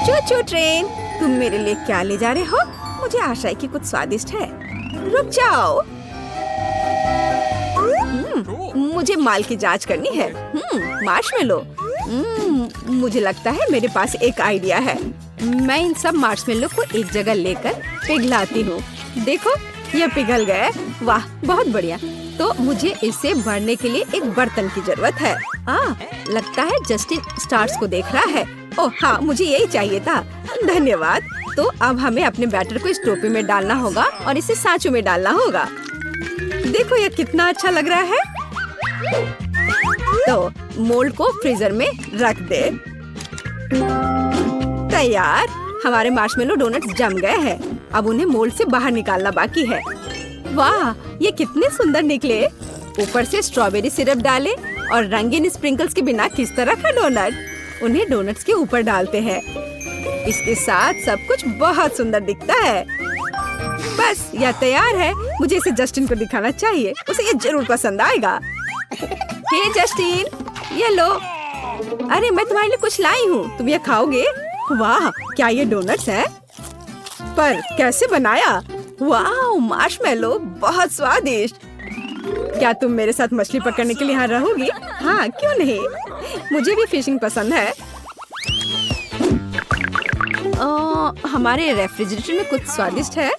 चू चू ट्रेन, तुम मेरे लिए क्या ले जा रहे हो? मुझे आशा है कि कुछ स्वादिष्ट है। रुक जाओ। मुझे माल की जांच करनी है। मार्शमेलो। मुझे लगता है मेरे पास एक आइडिया है। मैं इन सब मार्शमेलो को एक जगह लेकर पिघलाती हूँ। देखो, यह पिघल गया। वाह, बहुत बढ़िया। तो मुझे इसे भरने के लिए एक बर्तन की जरूरत है। लगता है जस्टिन स्टार्स को देख रहा है। ओह हाँ, मुझे यही चाहिए था। धन्यवाद। तो अब हमें अपने बैटर को इस टोपी में डालना होगा और इसे सांचों में डालना होगा। देखो, यह कितना अच्छा लग रहा है। तो मोल्ड को फ्रीजर में रख दे। तैयार। हमारे मार्शमेलो डोनट्स जम गए हैं। अब उन्हें मोल्ड से बाहर निकालना बाकी है। वाह, ये कितने सुंदर निकले। ऊपर से स्ट्रॉबेरी सिरप डाले और रंगीन स्प्रिंकल्स के बिना किस तरह का डोनट। उन्हें डोनट्स के ऊपर डालते हैं। इसके साथ सब कुछ बहुत सुंदर दिखता है। बस, यह तैयार है। मुझे इसे जस्टिन को दिखाना चाहिए। उसे ये जरूर पसंद आएगा। हे जस्टिन, ये लो। अरे, मैं तुम्हारे लिए कुछ लाई हूँ। तुम ये खाओगे? वाह, क्या ये डोनट्स हैं? पर कैसे बनाया? वाह, मार्शमेलो, बहुत स्वादिष्ट। क्या तुम मेरे साथ मछली पकड़ने के लिए यहाँ रहोगी? हाँ, क्यों नहीं। मुझे भी फिशिंग पसंद है। हमारे रेफ्रिजरेटर में कुछ स्वादिष्ट है।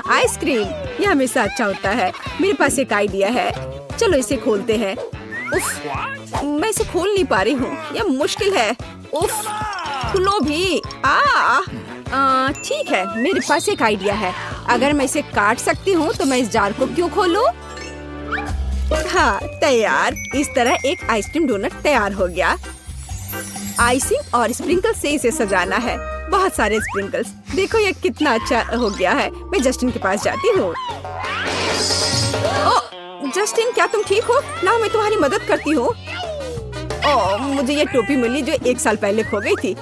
आइसक्रीम, यह हमेशा अच्छा होता है। मेरे पास एक आइडिया है। चलो इसे खोलते हैं। उफ, मैं इसे खोल नहीं पा रही हूँ। यह मुश्किल है। उफ, खुलो भी। ठीक है, मेरे पास एक आइडिया है। अगर मैं इसे काट सकती हूँ तो मैं इस जार को क्यों खोलूं? हाँ, तैयार। इस तरह एक आइसक्रीम डोनट तैयार हो गया। आइसिंग और स्प्रिंकल से इसे सजाना है। बहुत सारे स्प्रिंकल्स। देखो, ये कितना अच्छा हो गया है। मैं जस्टिन के पास जाती हूँ। जस्टिन, क्या तुम ठीक हो? लाओ, मैं तुम्हारी मदद करती हूँ। मुझे ये टोपी मिली जो 1 साल पहले खो गई थी।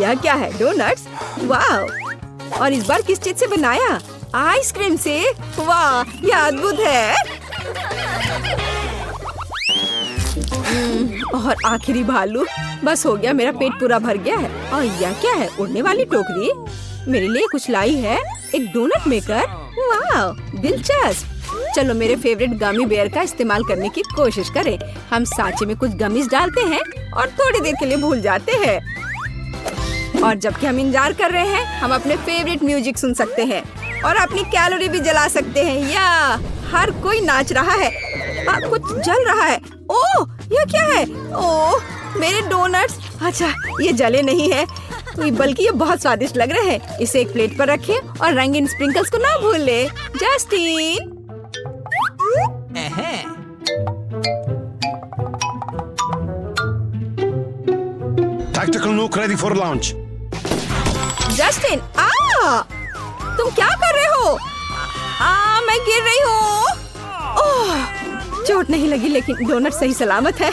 यह क्या है? डोनट्स? वाह! और इस बार किस चीज से बनाया? आइसक्रीम से? वाह, यह अद्भुत है। और आखिरी भालू। बस हो गया, मेरा पेट पूरा भर गया है। और यह क्या है? उड़ने वाली टोकरी। मेरे लिए कुछ लाई है। एक डोनट मेकर। वाह, दिलचस्प। चलो मेरे फेवरेट गमी बेयर का इस्तेमाल करने की कोशिश करें। हम सांचे में कुछ गमीज डालते हैं और थोड़ी देर के लिए भूल जाते हैं। और जबकि हम इंतजार कर रहे हैं, हम अपने फेवरेट म्यूजिक सुन सकते हैं और अपनी कैलोरी भी जला सकते हैं। या हर कोई नाच रहा है। कुछ जल रहा है। ओह, यह क्या है? ओह, मेरे डोनट्स। अच्छा, ये जले नहीं है, बल्कि ये बहुत स्वादिष्ट लग रहे हैं। इसे एक प्लेट पर रखें और रंगीन स्प्रिंकल्स को ना भूलें। Justin, Tactical nuke ready for launch. Justin, तुम क्या कर रहे हो? मैं गिर रही हूँ। चोट नहीं लगी, लेकिन डोनट सही सलामत है।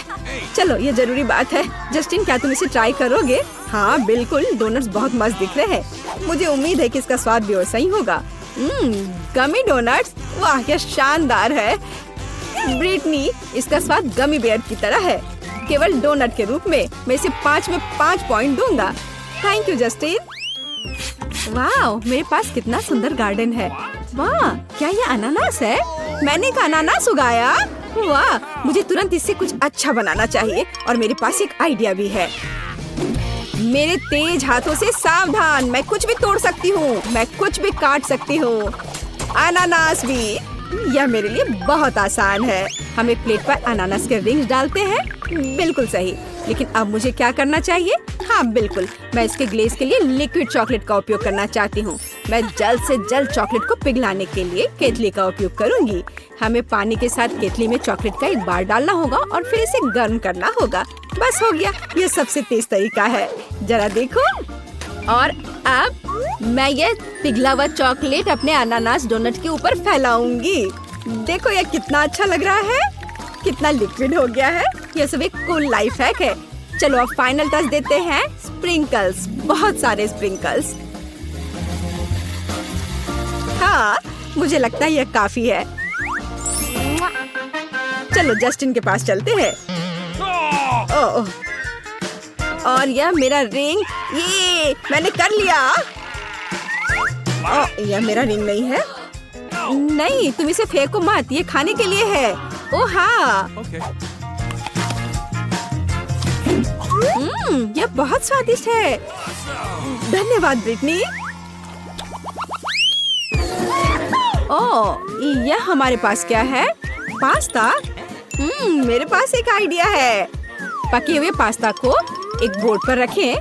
चलो, ये जरूरी बात है। जस्टिन, क्या तुम इसे ट्राई करोगे? हाँ बिल्कुल, डोनट्स बहुत मस्त दिख रहे हैं। मुझे उम्मीद है कि इसका स्वाद भी वैसा ही होगा। गमी डोनट्स, वाह, यह शानदार है। ब्रिटनी, इसका स्वाद गमी बेयर की तरह है, केवल डोनट के रूप में। मैं इसे 5 में 5 पॉइंट दूंगा। Thank you Justin. वाह, मेरे पास कितना सुंदर गार्डन है। वाह, क्या ये अनानास है? मैंने एक अनानास उगाया। वाह, मुझे तुरंत इससे कुछ अच्छा बनाना चाहिए। और मेरे पास एक आइडिया भी है। मेरे तेज हाथों से सावधान, मैं कुछ भी तोड़ सकती हूँ, मैं कुछ भी काट सकती हूँ, अनानास भी। यह मेरे लिए बहुत आसान है। हम एक प्लेट पर अनानास के रिंग्स डालते हैं। बिल्कुल सही। लेकिन अब मुझे क्या करना चाहिए? हाँ बिल्कुल, मैं इसके ग्लेज के लिए लिक्विड चॉकलेट का उपयोग करना चाहती हूँ। मैं जल्द से जल्द चॉकलेट को पिघलाने के लिए केतली का उपयोग करूँगी। हमें पानी के साथ केतली में चॉकलेट का एक बार डालना होगा और फिर इसे गर्म करना होगा। बस हो गया, यह सबसे तेज तरीका है। जरा देखो। और अब मैं ये पिघला हुआ चॉकलेट अपने अनानास डोनट के ऊपर फैलाऊंगी। देखो, यह कितना अच्छा लग रहा है, कितना लिक्विड हो गया है। यह सब एक कूल लाइफ हैक है। चलो अब फाइनल टच देते हैं। स्प्रिंकल्स, बहुत सारे स्प्रिंकल्स। हाँ, मुझे लगता है यह काफी है। चलो जस्टिन के पास चलते हैं। ओह, और यह मेरा रिंग, ये मैंने कर लिया। यह मेरा रिंग नहीं है। नहीं, तुम इसे फेंको मत, ये खाने के लिए है। ओ हाँ। यह बहुत स्वादिष्ट है। धन्यवाद ब्रिटनी। ओह, यह हमारे पास क्या है? पास्ता। मेरे पास एक आइडिया है। पके हुए पास्ता को एक बोर्ड पर रखें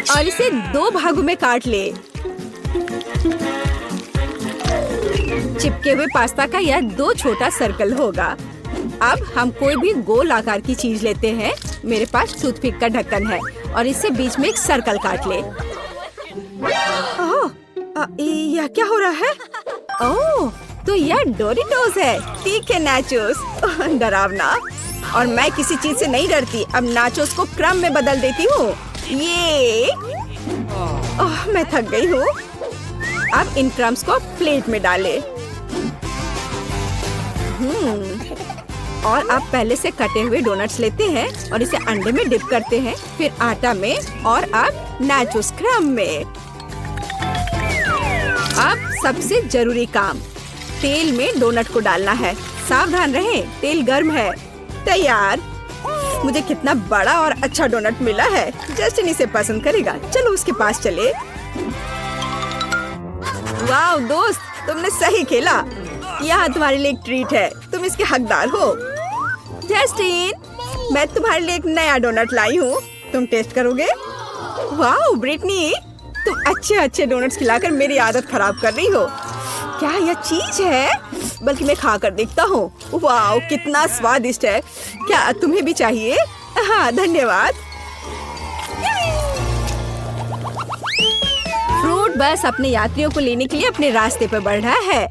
और इसे 2 भागों में काट ले। चिपके हुए पास्ता का यह 2 छोटा सर्कल होगा। अब हम कोई भी गोल आकार की चीज लेते हैं। मेरे पास टूथपिक का ढक्कन है और इससे बीच में एक सर्कल काट ले। यह क्या हो रहा है? ओह, तो यह डोरिटोस है। ठीक है नाचोस। डरावना। और मैं किसी चीज से नहीं डरती। अब नाचोस को क्रम में बदल देती हूँ। ये मैं थक गई हूँ। अब इन क्रम्स को प्लेट में डाले। और अब पहले से कटे हुए डोनट्स लेते हैं और इसे अंडे में डिप करते हैं, फिर आटा में और अब नाचोस क्रम में। अब सबसे जरूरी काम, तेल में डोनट को डालना है। सावधान रहें, तेल गर्म है। तैयार। मुझे कितना बड़ा और अच्छा डोनट मिला है। जस्टिन इसे पसंद करेगा। चलो उसके पास चले। वाह दोस्त, तुमने सही खेला। यहाँ तुम्हारे लिए एक ट्रीट है। तुम इसके हकदार हो। जस्टिन, मैं तुम्हारे लिए एक नया डोनट लाई हूँ। तुम टेस्ट करोगे? वाह ब्रिटनी, तुम अच्छे डोनट्स खिलाकर मेरी आदत खराब कर रही हो। क्या यह चीज है? बल्कि मैं खा कर देखता हूँ। वाह, कितना स्वादिष्ट है। क्या तुम्हें भी चाहिए? हाँ धन्यवाद। फ्रूट बस अपने यात्रियों को लेने के लिए अपने रास्ते पर बढ़ रहा है।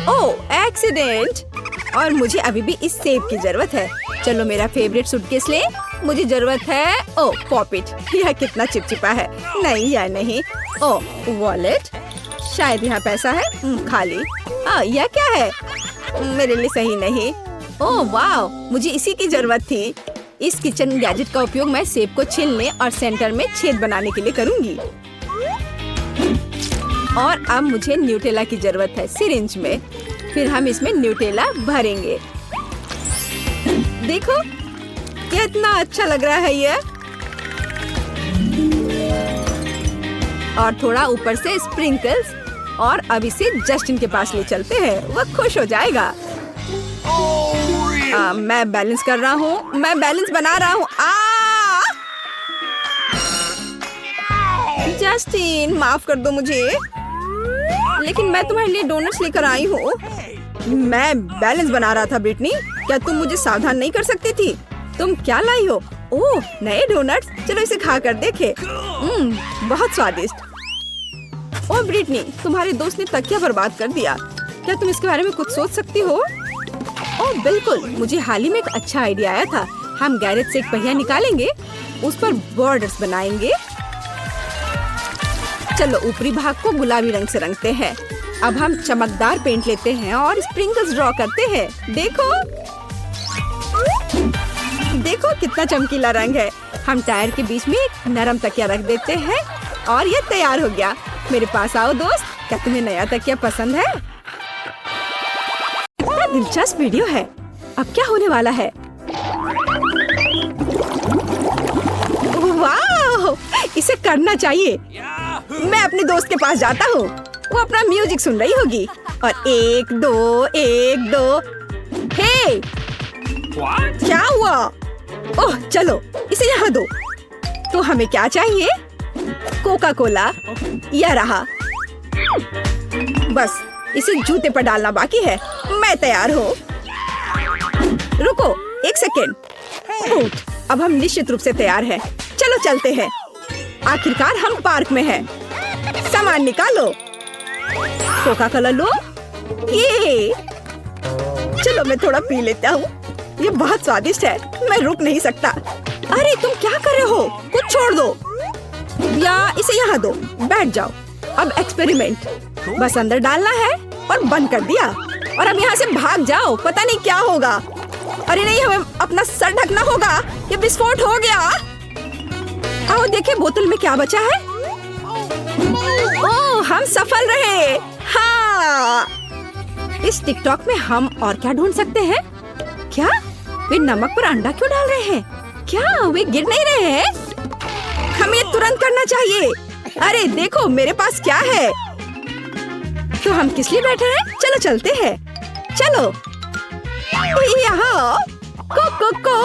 ओह, एक्सीडेंट। और मुझे अभी भी इस सेब की जरूरत है। चलो मेरा फेवरेट सूटकेस ले। मुझे जरूरत है। ओह पॉपिट, यह कितना चिपचिपा है। नहीं या नहीं। ओह वॉलेट, शायद यहाँ पैसा है। खाली। यह क्या है? मेरे लिए सही नहीं। ओह वाह, मुझे इसी की जरूरत थी। इस किचन गैजेट का उपयोग मैं सेब को छीलने और सेंटर में छेद बनाने के लिए करूंगी। और अब मुझे न्यूटेला की जरूरत है सिरिंज में। फिर हम इसमें न्यूटेला भरेंगे। देखो कितना अच्छा लग रहा है ये। और थोड़ा ऊपर से स्प्रिंकल्स। और अब इसे जस्टिन के पास ले चलते हैं। वह खुश हो जाएगा। मैं बैलेंस कर रहा हूँ। मैं बैलेंस बना रहा हूँ। जस्टिन, माफ कर दो मुझे, लेकिन मैं तुम्हारे लिए डोनट्स लेकर आई हूँ। मैं बैलेंस बना रहा था ब्रिटनी। क्या तुम मुझे सावधान नहीं कर सकती थी? तुम क्या लाई हो? ओह, नए डोनट्स। चलो इसे खा कर देखे। बहुत स्वादिष्ट। ओह ब्रिटनी, तुम्हारे दोस्त ने तकिया बर्बाद कर दिया। क्या तुम इसके बारे में कुछ सोच सकती हो? ओह बिल्कुल, मुझे हाल ही में एक अच्छा आइडिया आया था। हम गैरेज से एक पहिया निकालेंगे, उस पर बॉर्डर्स बनाएंगे। चलो ऊपरी भाग को गुलाबी रंग से रंगते हैं। अब हम चमकदार पेंट लेते हैं और स्प्रिंकल्स ड्रॉ करते हैं। देखो देखो कितना चमकीला रंग है। हम टायर के बीच में एक नरम तकिया रख देते हैं और ये तैयार हो गया। मेरे पास आओ दोस्त, क्या तुम्हें नया तकिया पसंद है? कितना दिलचस्प वीडियो है। अब क्या होने वाला है? वाह, इसे करना चाहिए। मैं अपने दोस्त के पास जाता हूँ। वो अपना म्यूजिक सुन रही होगी। और 1 2 1 2। हे, क्या हुआ? ओह चलो इसे यहाँ दो। तो हमें क्या चाहिए? Coca Cola. यह रहा। बस इसे जूते पर डालना बाकी है। मैं तैयार हूँ। रुको 1 सेकेंड। अब हम निश्चित रूप से तैयार हैं। चलो चलते हैं। आखिरकार हम पार्क में हैं। सामान निकालो। कोका कोला लो। ये चलो मैं थोड़ा पी लेता हूँ। ये बहुत स्वादिष्ट है। मैं रुक नहीं सकता। अरे तुम क्या कर रहे हो? कुछ छोड़ दो या इसे यहाँ दो। बैठ जाओ। अब एक्सपेरिमेंट। बस अंदर डालना है और बंद कर दिया। और अब यहाँ से भाग जाओ। पता नहीं क्या होगा। अरे नहीं, हमें अपना सर ढकना होगा। ये विस्फोट हो गया। आओ देखे बोतल में क्या बचा है। ओह, हम सफल रहे। हाँ, इस टिकटॉक में हम और क्या ढूंढ सकते हैं? क्या वे नमक पर अंडा क्यों डाल रहे हैं? क्या वे गिर नहीं रहे हैं? हमें तुरंत करना चाहिए। अरे देखो मेरे पास क्या है। तो हम किस लिए बैठे हैं? चलो चलते हैं। चलो यहाँ को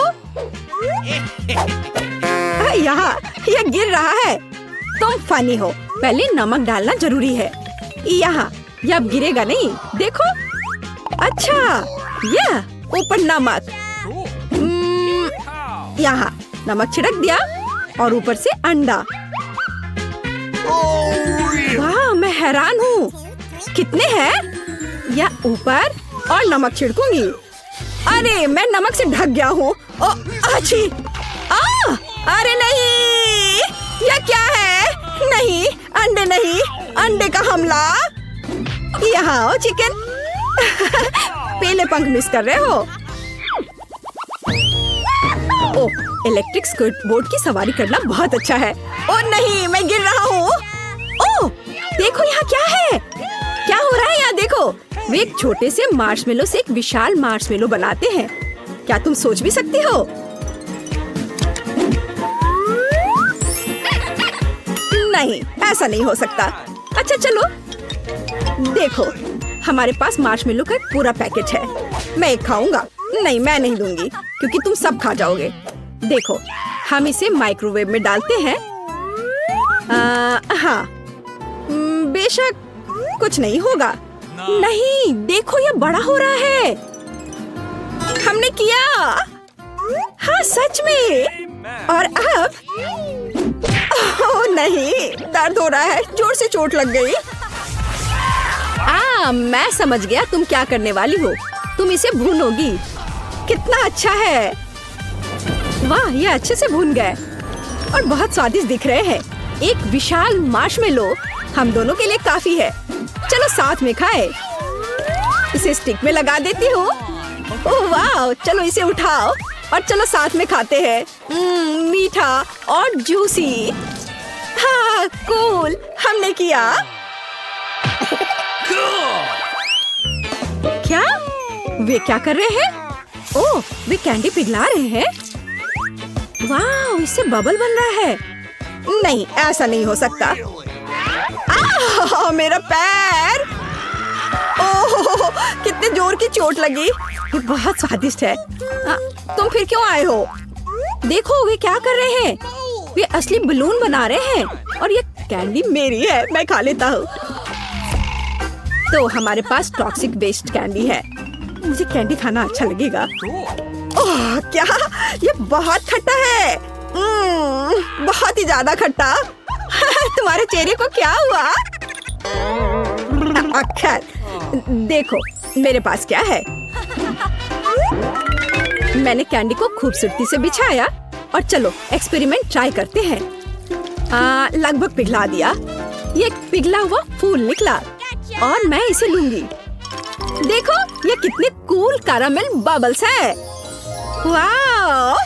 यहाँ यह गिर रहा है। तुम फनी हो। पहले नमक डालना जरूरी है। यहाँ यह अब गिरेगा नहीं। देखो। अच्छा, यह ऊपर नमक। यहाँ नमक छिड़क दिया और ऊपर से अंडा। वाह, मैं हैरान हूँ। कितने हैं? या ऊपर और नमक छिड़कूंगी। अरे मैं नमक से ढक गया हूँ। अच्छी। अरे नहीं, यह क्या है? नहीं, अंडे नहीं, अंडे का हमला। यहाँ आओ चिकन। पहले पंख मिस कर रहे हो। ओह, इलेक्ट्रिक स्कूट बोर्ड की सवारी करना बहुत अच्छा है। ओह नहीं, मैं गिर रहा हूँ। ओह, देखो यहाँ क्या है। क्या हो रहा है यहाँ देखो। वे एक छोटे से मार्शमेलो से एक विशाल मार्शमेलो बनाते हैं। क्या तुम सोच भी सकती हो? नहीं, ऐसा नहीं हो सकता। अच्छा चलो देखो, हमारे पास मार्शमेलो का एक पूरा पैकेट है। मैं एक खाऊंगा। नहीं, मैं नहीं दूंगी क्योंकि तुम सब खा जाओगे। देखो, हम इसे माइक्रोवेव में डालते हैं। हाँ, बेशक कुछ नहीं होगा। नहीं, देखो ये बड़ा हो रहा है। हमने किया। हाँ सच में। और अब ओह नहीं, दर्द हो रहा है। जोर से चोट लग गई। मैं समझ गया तुम क्या करने वाली हो। तुम इसे भूनोगी। कितना अच्छा है। वाह, ये अच्छे से भून गए और बहुत स्वादिष्ट दिख रहे हैं। एक विशाल मार्शमेलो हम दोनों के लिए काफी है। चलो साथ में खाए। इसे स्टिक में लगा देती हूँ। ओह वाह, चलो इसे उठाओ और चलो साथ में खाते हैं। मीठा और जूसी। हाँ कूल, हमने किया। क्या वे क्या कर रहे हैं? ओह, वे कैंडी पिघला रहे हैं। वाह, इससे बबल बन रहा है। नहीं, ऐसा नहीं हो सकता। मेरा पैर। ओह, कितने जोर की चोट लगी। ये बहुत स्वादिष्ट है। तुम फिर क्यों आए हो? देखो वे क्या कर रहे हैं। वे असली बलून बना रहे हैं और ये कैंडी मेरी है। मैं खा लेता हूँ। तो हमारे पास टॉक्सिक वेस्ट कैंडी है। मुझे कैंडी खाना अच्छा लगेगा। ओह क्या, ये बहुत खट्टा है। बहुत ही ज्यादा खट्टा। तुम्हारे चेहरे को क्या हुआ? खैर, देखो मेरे पास क्या है। मैंने कैंडी को खूबसूरती से बिछाया और चलो एक्सपेरिमेंट ट्राई करते हैं। लगभग पिघला दिया। ये पिघला हुआ फूल निकला और मैं इसे लूंगी। देखो ये कितने कूल कैरामेल बबल्स है। वाह,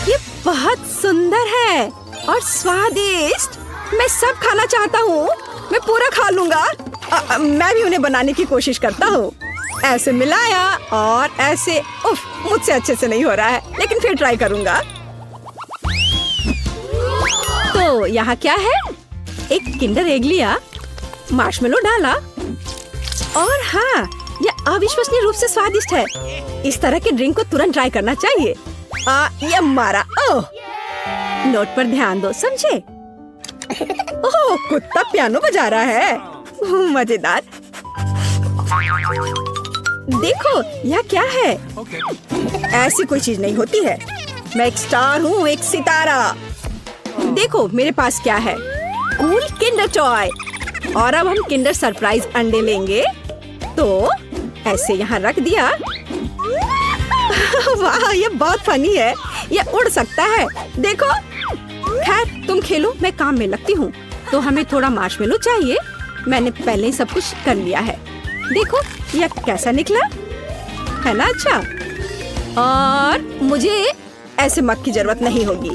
ये बहुत सुंदर है और स्वादिष्ट। मैं सब खाना चाहता हूँ। मैं पूरा खा लूंगा। मैं भी उन्हें बनाने की कोशिश करता हूँ। ऐसे मिलाया और ऐसे। उफ, मुझसे अच्छे से नहीं हो रहा है, लेकिन फिर ट्राई करूंगा। तो यहाँ क्या है? एक किंडर एग लिया, मार्शमेलो डाला और हाँ, यह अविश्वसनीय रूप से स्वादिष्ट है। इस तरह के ड्रिंक को तुरंत ट्राई करना चाहिए। ये मारा। ओह, नोट पर ध्यान दो, समझे? ओह, कुत्ता पियानो बजा रहा है। मजेदार। देखो यह क्या है? ऐसी कोई चीज नहीं होती है। मैं एक स्टार हूँ, एक सितारा। देखो मेरे पास क्या है। Cool Kinder toy. और अब हम किंडर सरप्राइज अंडे लेंगे। तो ऐसे यहाँ रख दिया। वाह, ये बहुत फनी है। ये उड़ सकता है। देखो। खैर तुम खेलो, मैं काम में लगती हूँ। तो हमें थोड़ा मार्शमेलो चाहिए। मैंने पहले ही सब कुछ कर लिया है। देखो यह कैसा निकला है ना? अच्छा। और मुझे ऐसे मग की जरूरत नहीं होगी।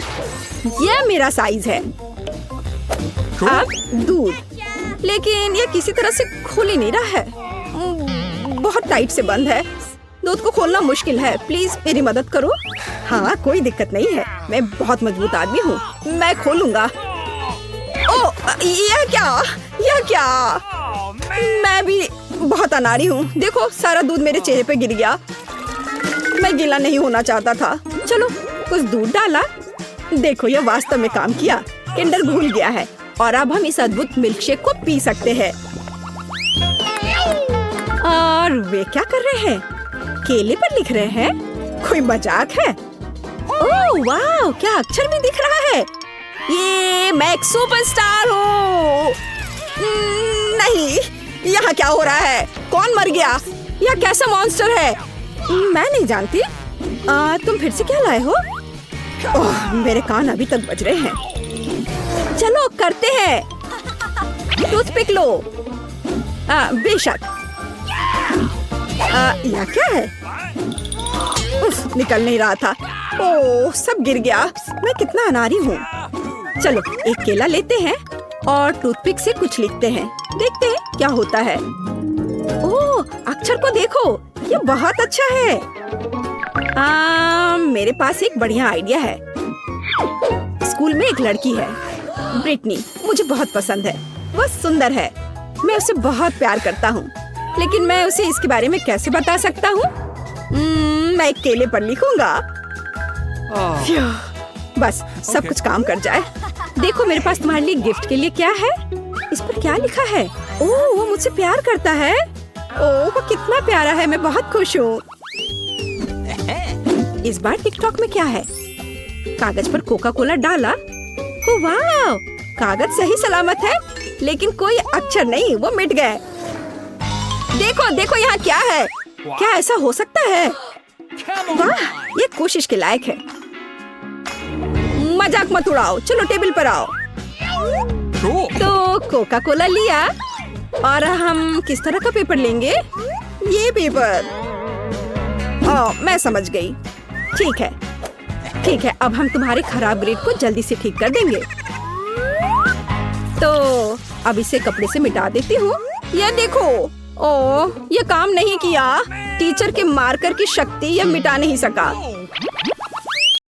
यह मेरा साइज है। अब दूध, लेकिन यह किसी तरह से खुल ही नहीं रहा है। बहुत टाइट से बंद है। दूध को खोलना मुश्किल है। प्लीज मेरी मदद करो। हाँ, कोई दिक्कत नहीं है, मैं बहुत मजबूत आदमी हूँ, मैं खोलूंगा। ओ, यह क्या? मैं भी बहुत अनाड़ी हूँ। देखो, सारा दूध मेरे चेहरे पे गिर गया। मैं गीला नहीं होना चाहता था। चलो, कुछ दूध डाला। देखो, यह वास्तव में काम किया। किंडर घुल गया है और अब हम इस अद्भुत मिल्कशेक को पी सकते हैं। और वे क्या कर रहे हैं? केले पर लिख रहे हैं? कोई मजाक है? ओह वाह, क्या अक्षर भी दिख रहा है। ये मैं एक सुपरस्टार हूँ। नहीं, यहाँ क्या हो रहा है? कौन मर गया? यह कैसा मॉन्स्टर है? मैं नहीं जानती। तुम फिर से क्या लाए हो? ओह, मेरे कान अभी तक बज रहे हैं। चलो करते हैं। टूथपिक लो। बेशक। यह क्या है? उफ, निकल नहीं रहा था। ओह, सब गिर गया। मैं कितना अनाड़ी हूँ। चलो, एक केला लेते हैं और टूथपिक से कुछ लिखते हैं। देखते हैं क्या होता है। ओह, अक्षर को देखो, ये बहुत अच्छा है। मेरे पास एक बढ़िया आइडिया है। स्कूल में एक लड़की है, ब्रिटनी। मुझे बहुत पसंद है। वह सुंदर है। मैं उसे बहुत प्यार करता हूँ, लेकिन मैं उसे इसके बारे में कैसे बता सकता हूँ? मैं एक केले पर लिखूंगा। बस सब कुछ काम कर जाए। देखो, मेरे पास तुम्हारे लिए गिफ्ट के लिए क्या है। इस पर क्या लिखा है? ओह, वो मुझसे प्यार करता है। ओह, वो कितना प्यारा है। मैं बहुत खुश हूँ। इस बार टिकटॉक में क्या है? कागज पर कोका कोला डाला। ओह वाह, कागज सही सलामत है, लेकिन कोई अक्षर नहीं, वो मिट गए। देखो देखो, यहाँ क्या है? क्या ऐसा हो सकता है? वाह, ये कोशिश के लायक है। मजाक मत उड़ाओ। चलो टेबल पर आओ। तो कोका कोला लिया और हम किस तरह का पेपर लेंगे? ये पेपर। ओह, मैं समझ गई। ठीक है, अब हम तुम्हारे खराब ग्रेड को जल्दी से ठीक कर देंगे। तो अब इसे कपड़े से मिटा देती हूँ। ये देखो। ओह, ये काम नहीं किया। टीचर के मार्कर की शक्ति यह मिटा नहीं सका।